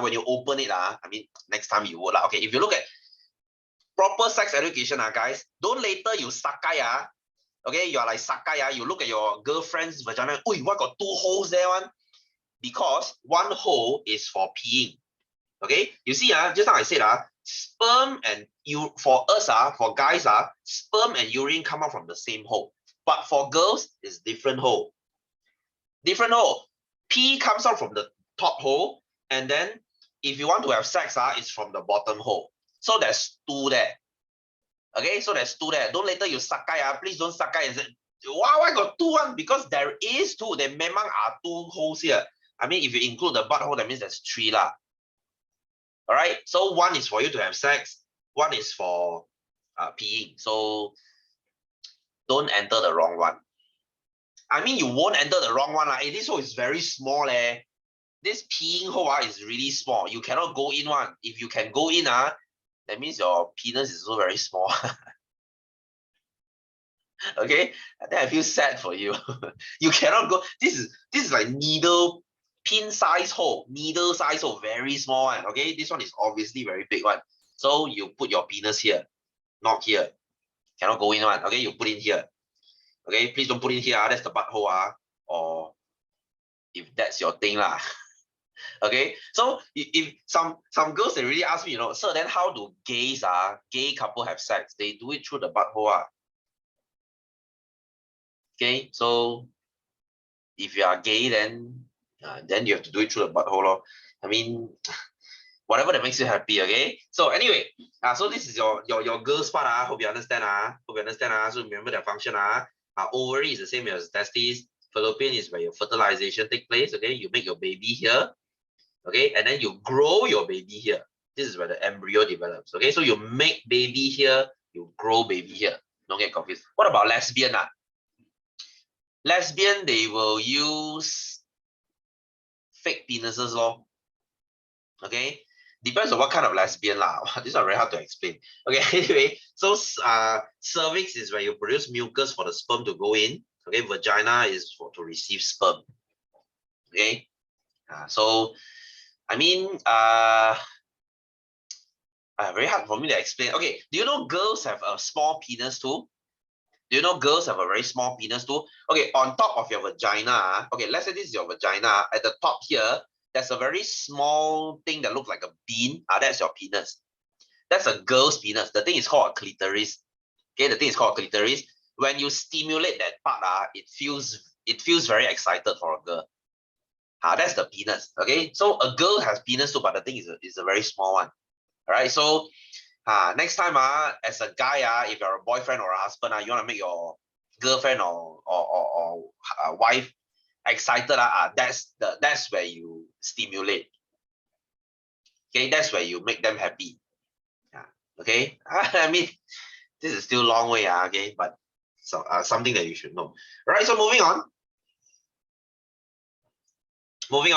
when you open it, I mean, next time you would Okay, if you look at proper sex education, guys, don't later you sakai okay, you are like sakai you look at your girlfriend's vagina. Oi, what got 2 holes there one? Because 1 hole is for peeing. Okay, you see just now I said sperm and for us for guys sperm and urine come out from the same hole, but for girls it's different hole. Pee comes out from the top hole, and then if you want to have sex it's from the bottom hole. So there's 2 there. Okay, so there's 2 there. Don't later you sakai please don't sakai and say, wow, I got 2 one, because there is 2. There memang are 2 holes here. I mean, if you include the butthole, that means there's 3 All right, so 1 is for you to have sex, 1 is for peeing. So don't enter the wrong one. I mean, you won't enter the wrong one. Like, this hole is very small. This peeing hole is really small. You cannot go in one. If you can go in, that means your penis is also very small. Okay, then I feel sad for you. You cannot go. This is like needle, pin size hole, needle size hole, very small one. Okay, this one is obviously very big one. So you put your penis here, not here. Cannot go in one. Okay, you put in here. Okay, please don't put in here. That's the butthole. Or if that's your thing lah. Okay, so if some girls, they really ask me, sir, then how do gay couple have sex? They do it through the butthole. Okay, so if you are gay, then you have to do it through the butthole. I mean, whatever that makes you happy. Okay, so anyway, so this is your girls part. Hope you understand. Hope you understand. So remember the function. Ovary is the same as testes. Fallopian is where your fertilization take place. Okay, you make your baby here. Okay, and then you grow your baby here. This is where the embryo develops. Okay, so you make baby here, you grow baby here. Don't get confused. What about lesbian? Lesbian, they will use fake penises, lor. Okay, depends on what kind of lesbian lah. This is very hard to explain. Okay, anyway, so cervix is where you produce mucus for the sperm to go in. Okay, vagina is to receive sperm. Okay, so I mean, very hard for me to explain. Okay, do you know girls have a small penis too? Do you know girls have a very small penis too? Okay, on top of your vagina, okay, let's say this is your vagina. At the top here, there's a very small thing that looks like a bean. That's your penis. That's a girl's penis. The thing is called a clitoris. Okay, the thing is called a clitoris. When you stimulate that part, it feels very excited for a girl. That's the penis. Okay, so a girl has penis too, but the thing is a very small one. All right, so next time, as a guy, if you're a boyfriend or a husband, you want to make your girlfriend or wife excited, that's where you stimulate. Okay, that's where you make them happy. Okay, I mean, this is still a long way, okay, but so something that you should know. All right, so moving on.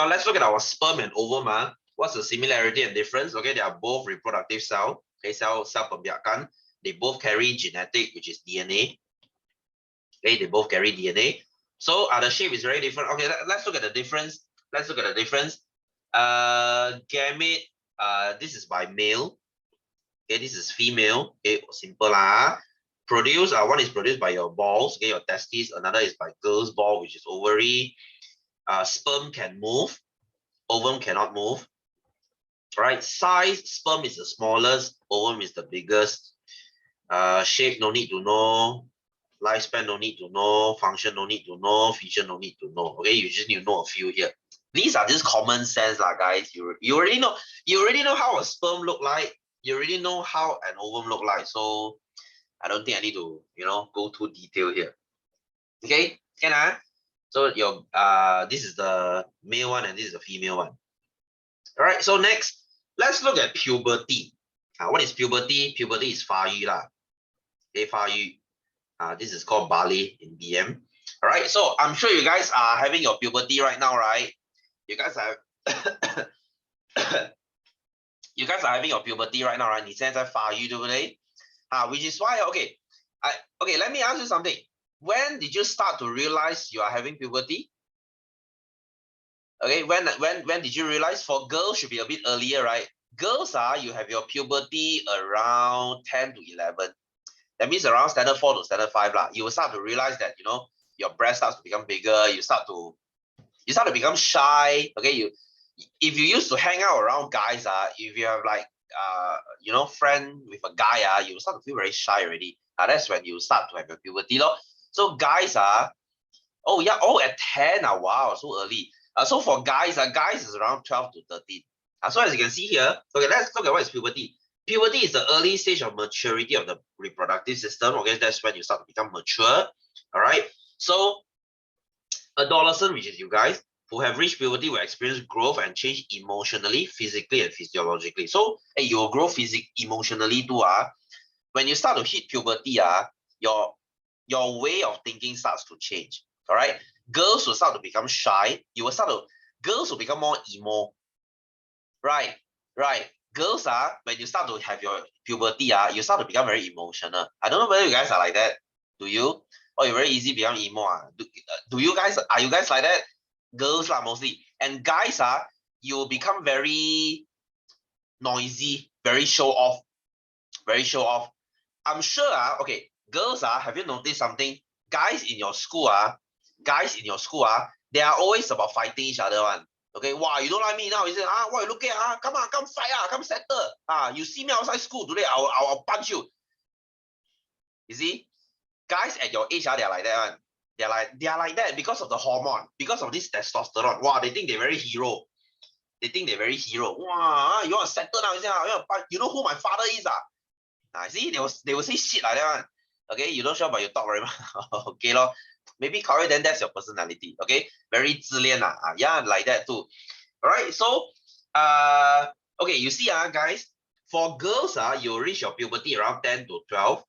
Let's look at our sperm and ovum. What's the similarity and difference? Okay, they are both reproductive cell. Okay, cell pembiakan. They both carry genetic, which is DNA. Okay, they both carry DNA. So the shape is very different. Okay, let's look at the difference. Gamete, this is by male. Okay, this is female. Okay, simple lah. One is produced by your balls, okay, your testes. Another is by girl's ball, which is ovary. Sperm can move. Ovum cannot move. Right, size, sperm is the smallest, ovum is the biggest. Shape, no need to know. Lifespan, no need to know. Function, no need to know. Feature, no need to know. Okay, you just need to know a few here. These are just common sense, guys. You already know. You already know how a sperm look like. You already know how an ovum look like. So I don't think I need to, go too detailed here. Okay, can So your this is the male one and this is the female one. All right. So next, let's look at puberty. What is puberty? Puberty is 发育啦. Okay, 发育. This is called Bali in BM. All right. So I'm sure you guys are having your puberty right now, right? You guys are you guys are having your puberty right now, right? 你现在在发育，对不对? Which is why, okay, let me ask you something. When did you start to realize you are having puberty? Okay, when did you realize? For girls, should be a bit earlier, right? Girls, you have your puberty around 10 to 11. That means around standard 4 to standard 5 lah. You will start to realize that, your breast starts to become bigger. You start to become shy. Okay, if you used to hang out around guys, if you have like friend with a guy, you will start to feel very shy already. That's when you start to have your puberty, lor. So guys, at 10, wow, so early. So for guys is around 12 to 13. So as you can see here, okay, let's look at what is puberty. Puberty is the early stage of maturity of the reproductive system. Okay, that's when you start to become mature. All right. So adolescent, which is you guys, who have reached puberty will experience growth and change emotionally, physically, and physiologically. So you will grow emotionally too. When you start to hit puberty, your way of thinking starts to change. All right. Girls will start to become shy. Girls will become more emo. Right. Right. Girls are, when you start to have your puberty, you start to become very emotional. I don't know whether you guys are like that. Do you? Or you very easy become emo? Do you guys, are you guys like that? Girls lah mostly. And guys, you will become very noisy, very show off, very show off. I'm sure, okay, girls, have you noticed something? Guys in your school, they are always about fighting each other one. Okay, wow, you don't like me now? You say, what you looking at? Come on, come fight, come settle. You see me outside school today, I'll punch you. You see, guys at your age, they are like that one. They are like that because of the hormone, because of this testosterone. Wow, they think they're very hero. They think they're very hero. Wow, you want to settle now? You know who my father is? See, they will say shit like that one. Okay, you don't show, but you talk very much. Okay, lor. Maybe correct, then that's your personality. Okay, very 自恋 yeah, like that too. All right, so okay, you see, guys, for girls, you reach your puberty around 10 to 12,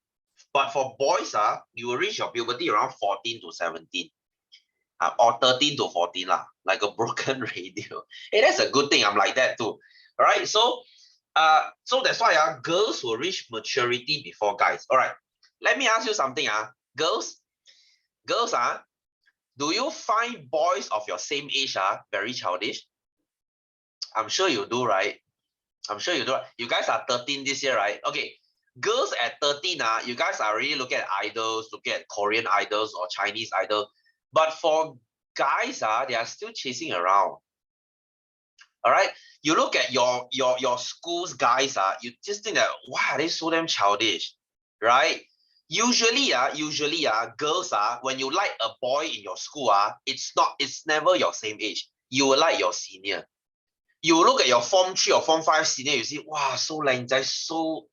but for boys, you will reach your puberty around 14 to 17. Or 13 to 14 lah, like a broken radio. Hey, that's a good thing. I'm like that too. All right, so that's why girls will reach maturity before guys. All right, let me ask you something. Girls, do you find boys of your same age very childish? I'm sure you do, right? I'm sure you do. You guys are 13 this year, right? Okay, girls at 13, you guys are really looking at idols, looking at Korean idols or Chinese idol. But for guys, they are still chasing around. All right, you look at your school's guys, you just think that, why are they so damn childish, right? Usually, girls, when you like a boy in your school, it's never your same age. You will like your senior. You look at your form 3 or form 5 senior, you see, wow, so lengthy, so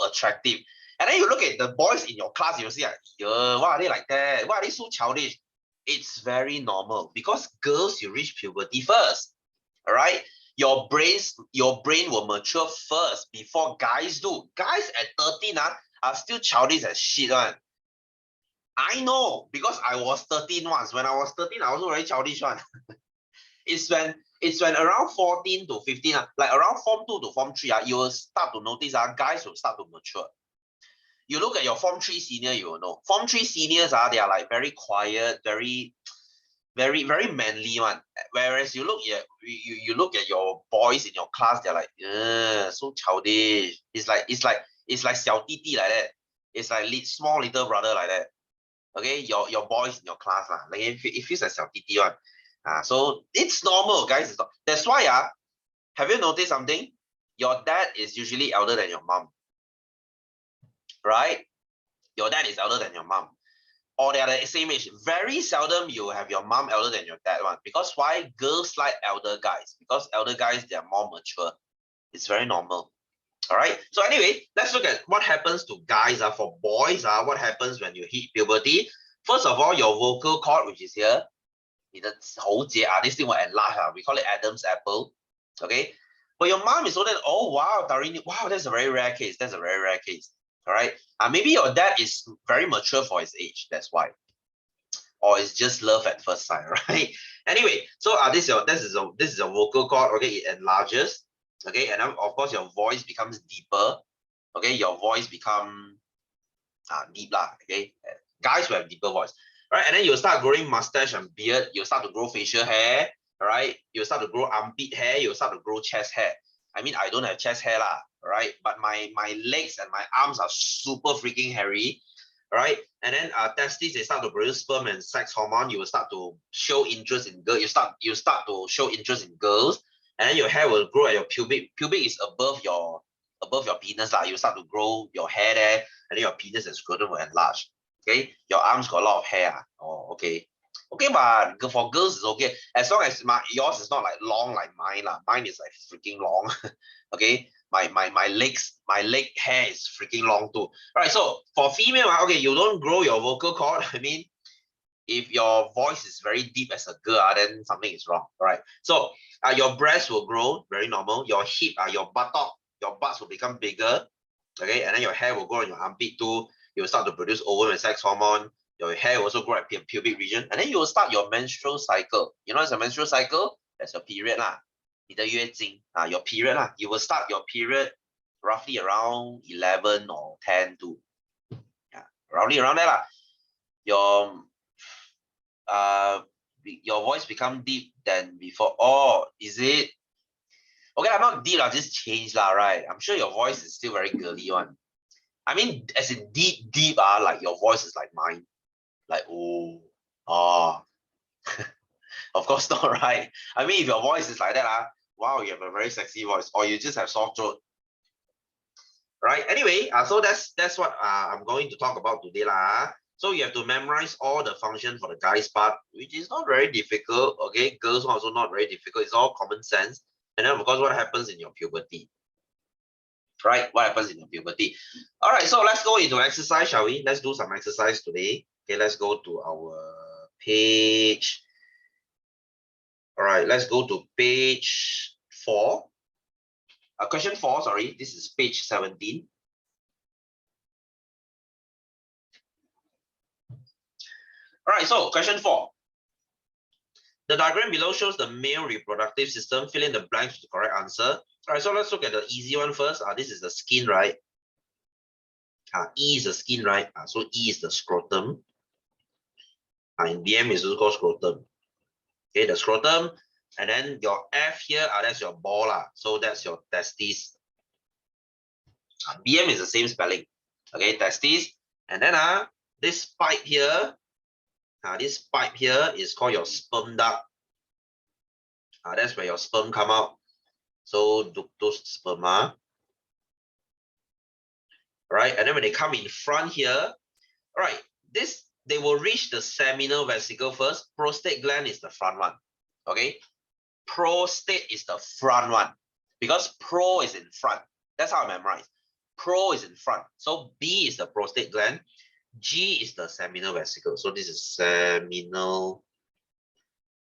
attractive. And then you look at the boys in your class, you see, why are they like that? Why are they so childish? It's very normal because girls, you reach puberty first. All right, your brain will mature first before guys do. Guys at 13 are still childish as shit one. I know because I was 13 once. When I was 13, I was also very childish one. it's when around 14 to 15, like around form 2 to form 3, you will start to notice guys will start to mature. You look at your form 3 senior, you will know. Form 3 seniors, they are like very quiet, very manly one. Whereas you look at your boys in your class, they're like, so childish. It's like 小弟弟 like that. It's like small little brother like that. Okay, your boys in your class like it feels like 小弟弟 one. So it's normal, guys. That's why have you noticed something? Your dad is usually elder than your mom, right? Your dad is elder than your mom. Or they are the same age. Very seldom you have your mom elder than your dad one. Because why? Girls like elder guys. Because elder guys, they are more mature. It's very normal. All right. So anyway, let's look at what happens to guys. For boys, what happens when you hit puberty? First of all, your vocal cord, which is here, this thing will enlarge. We call it Adam's apple. Okay. But your mom is older. Oh wow, Tarini. Wow, that's a very rare case. That's a very rare case. All right. Maybe your dad is very mature for his age. That's why. Or it's just love at first sight, right? Anyway, so this is a vocal cord. Okay, it enlarges. Okay, and then of course your voice becomes deeper. Okay, your voice become deep lah. Okay, guys will have deeper voice, right? And then you start growing mustache and beard. You start to grow facial hair. Right? You start to grow armpit hair. You start to grow chest hair. I mean, I don't have chest hair lah, right? But my legs and my arms are super freaking hairy. Right? And then testes, they start to produce sperm and sex hormone. You will start to show interest in girls. You start to show interest in girls, and then your hair will grow at your pubic. Pubic is above your penis lah. You start to grow your hair there, and then your penis and scrotum will enlarge. Okay, your arms got a lot of hair. Oh, okay. Okay, but for girls it's okay as long as yours is not like long like mine lah. Mine is like freaking long. Okay, my leg hair is freaking long too. All right, so for female, okay, you don't grow your vocal cord. I mean, if your voice is very deep as a girl, then something is wrong. All right, so your breast will grow, very normal. Your hip, your buttock, your butts will become bigger. Okay, and then your hair will grow on your armpit too. You will start to produce ovum and sex hormone. Your hair will also grow at pubic region, and then you will start your menstrual cycle. You know, it's a menstrual cycle. That's your period lah. 你的月经 your period lah. You will start your period roughly around 11 or 10 to roughly around there lah. Your voice become deep than before. Oh, is it? Okay, I'm not deep, just change lah, right? I'm sure your voice is still very girly one. I mean, as in deep, like your voice is like mine. Like, oh, of course not, right? I mean, if your voice is like that, wow, you have a very sexy voice, or you just have sore throat. Right? Anyway, so that's what I'm going to talk about today lah. So you have to memorize all the functions for the guys part, which is not very difficult. Okay, girls also not very difficult. It's all common sense. And then of course, what happens in your puberty? Right? What happens in your puberty? All right, so let's go into exercise, shall we? Let's do some exercise today. Okay, let's go to our page. All right, let's go to page 4. Question 4, sorry, this is page 17. All right, so question 4. The diagram below shows the male reproductive system. Fill in the blanks with the correct answer. All right, so let's look at the easy one first. This is the skin, right? E is the skin, right? So E is the scrotum. In BM is also called scrotum. Okay, the scrotum. And then your F here, that's your ball. So that's your testes. BM is the same spelling. Okay, testes. And then this pipe here, is called your sperm duct. That's where your sperm come out. So ductus sperma. Right, and then when they come in front here, all right, they will reach the seminal vesicle first. Prostate gland is the front one. Okay, prostate is the front one because pro is in front. That's how I memorize. Pro is in front. So B is the prostate gland. G is the seminal vesicle. So this is seminal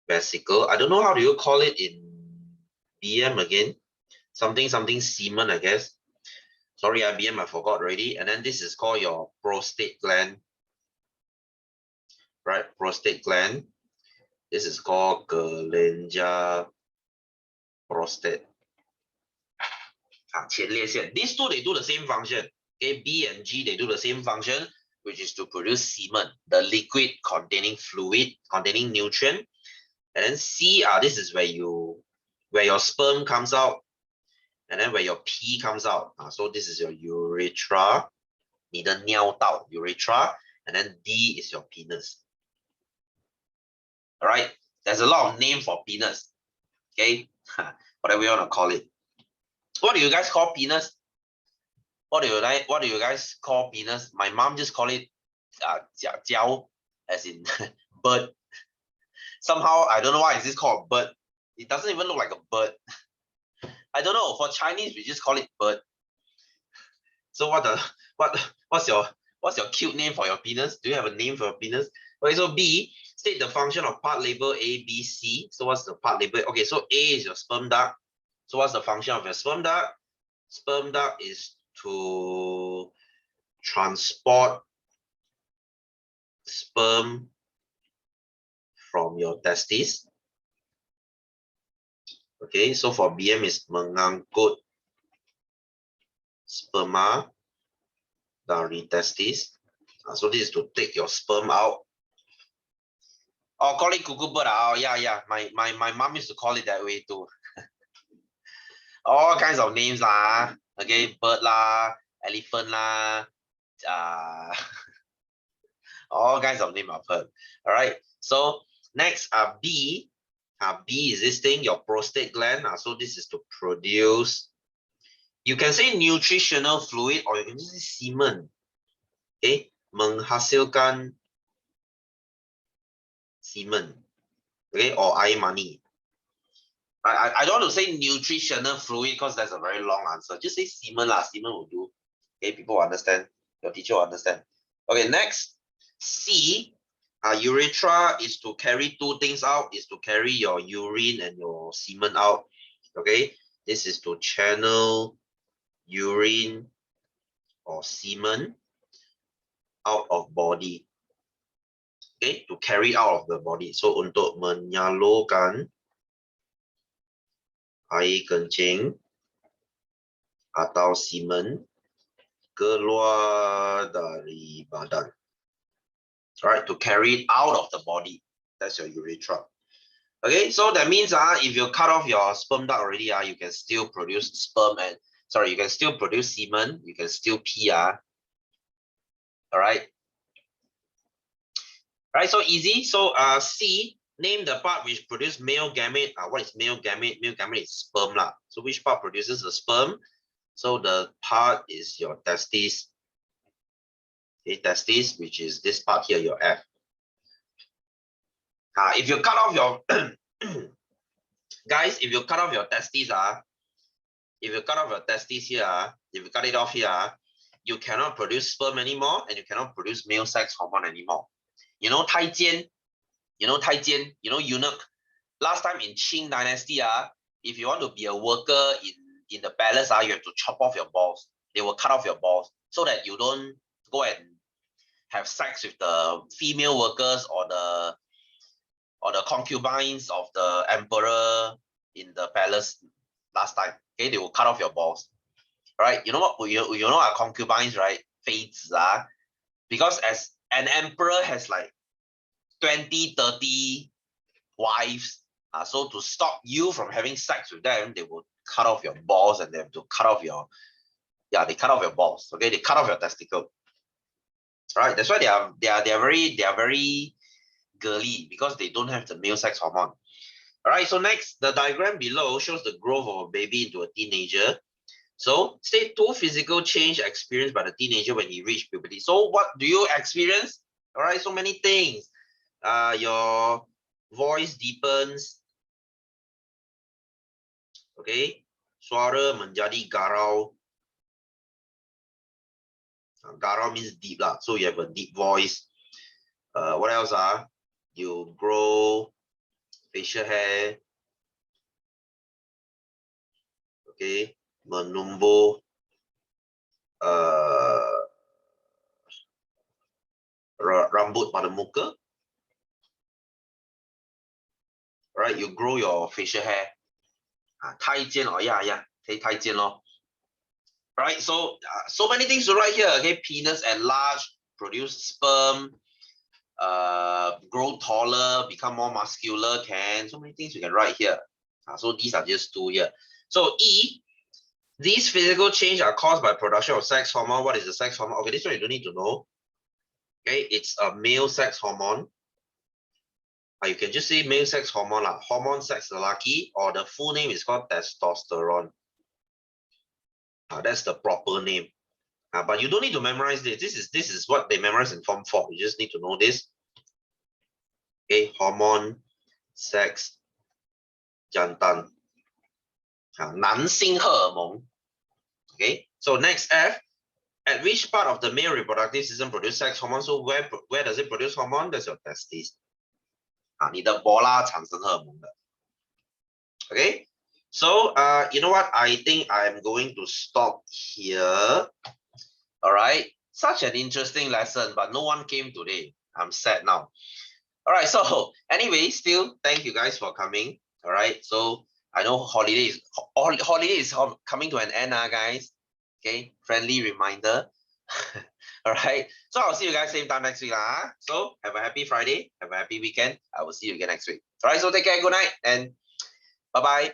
vesicle. I don't know how do you call it in BM again. Something semen, I guess. Sorry, IBM, I forgot already. And then this is called your prostate gland. Right, prostate gland. This is called Glandia prostate. 前列腺. These two, they do the same function. Okay, B and G, they do the same function, which is to produce semen, the liquid containing fluid, containing nutrient. And then C, this is where your sperm comes out, and then where your pee comes out. So this is your urethra, 你的尿道, urethra, and then D is your penis. All right, there's a lot of name for penis. Okay, whatever you want to call it. What do you guys call penis? What do you guys call penis? My mom just call it jiao, as in bird. Somehow I don't know why is this called bird. It doesn't even look like a bird. I don't know. For Chinese, we just call it bird. So what's your cute name for your penis? Do you have a name for your penis? Okay, so B, state the function of part label A, B, C. So what's the part label? Okay, so A is your sperm duct. So what's the function of your sperm duct? Sperm duct is to transport sperm from your testes. Okay, so for BM is mengangkut sperma dari testis. So this is to take your sperm out. Oh, call it cuckoo bird. Oh, yeah. My mom used to call it that way too. All kinds of names lah. Okay, bird lah, elephant lah, all kinds of names I've heard. All right. So next, B. B is this thing, your prostate gland. So this is to produce. You can say nutritional fluid, or you can say semen. Okay, menghasilkan semen. Okay, or air mani. I don't want to say nutritional fluid because that's a very long answer. Just say semen lah. Semen will do. Okay, people will understand. Your teacher will understand. Okay, next. C. Urethra is to carry two things out. Is to carry your urine and your semen out. Okay, this is to channel urine or semen out of body. Okay, to carry out of the body. So untuk menyalurkan air kencing atau semen keluar dari badan. Alright, to carry it out of the body. That's your urethra. Okay, so that means if you cut off your sperm duct already, you can still produce sperm and you can still produce semen, you can still pee. Alright. Right, so easy. So C, name the part which produce male gamete. What is male gamete? Male gamete is sperm lah. So which part produces the sperm? So the part is your testes. Okay, testes, which is this part here, your F. If you cut off your guys, if you cut off your testes, if you cut off your testes here, if you cut it off here, you cannot produce sperm anymore, and you cannot produce male sex hormone anymore. You know, 太监, you know, 太监, you know, eunuch. Last time in Qing Dynasty, if you want to be a worker in the palace, you have to chop off your balls. They will cut off your balls so that you don't go and have sex with the female workers or the concubines of the emperor in the palace last time. Okay, they will cut off your balls. Right? You know what? You know our concubines, right? 妃子, because as an emperor has like 20, 30 wives. So to stop you from having sex with them, they will cut off your balls, and they have to cut off your, they cut off your balls. Okay, they cut off your testicle. Right, that's why they are very girly, because they don't have the male sex hormone. All right, so next, the diagram below shows the growth of a baby into a teenager. So state 2 physical change experienced by the teenager when he reached puberty. So what do you experience? All right, so many things. Your voice deepens. Okay, suara menjadi garau. Garau means deep lah. So you have a deep voice. What else? You grow facial hair. Okay, menumbuh rambut pada muka. Right, you grow your facial hair. 太监哦，太监咯。Right, so so many things to write here. Okay, penis enlarge, produce sperm, grow taller, become more muscular. So many things you can write here. So these are just 2 here. So E, these physical change are caused by production of sex hormone. What is the sex hormone? Okay, this one you don't need to know. Okay, it's a male sex hormone. You can just say male sex hormone lah. Hormone sex lelaki, or the full name is called testosterone. That's the proper name. But you don't need to memorize this. This is what they memorize in Form 4. You just need to know this. Okay, hormone sex jantan. 男性荷尔蒙. Okay, so next F. At which part of the male reproductive system produce sex hormone? So where does it produce hormone? That's your testes. 你的柏拉产生荷尔蒙的. Okay, so you know what? I think I'm going to stop here. All right, such an interesting lesson, but no one came today. I'm sad now. All right, so anyway, still thank you guys for coming. All right, so I know holiday is coming to an end, guys. Okay, friendly reminder. All right, so I'll see you guys same time next week. So have a happy Friday, have a happy weekend. I will see you again next week. All right, so take care, good night, and bye-bye.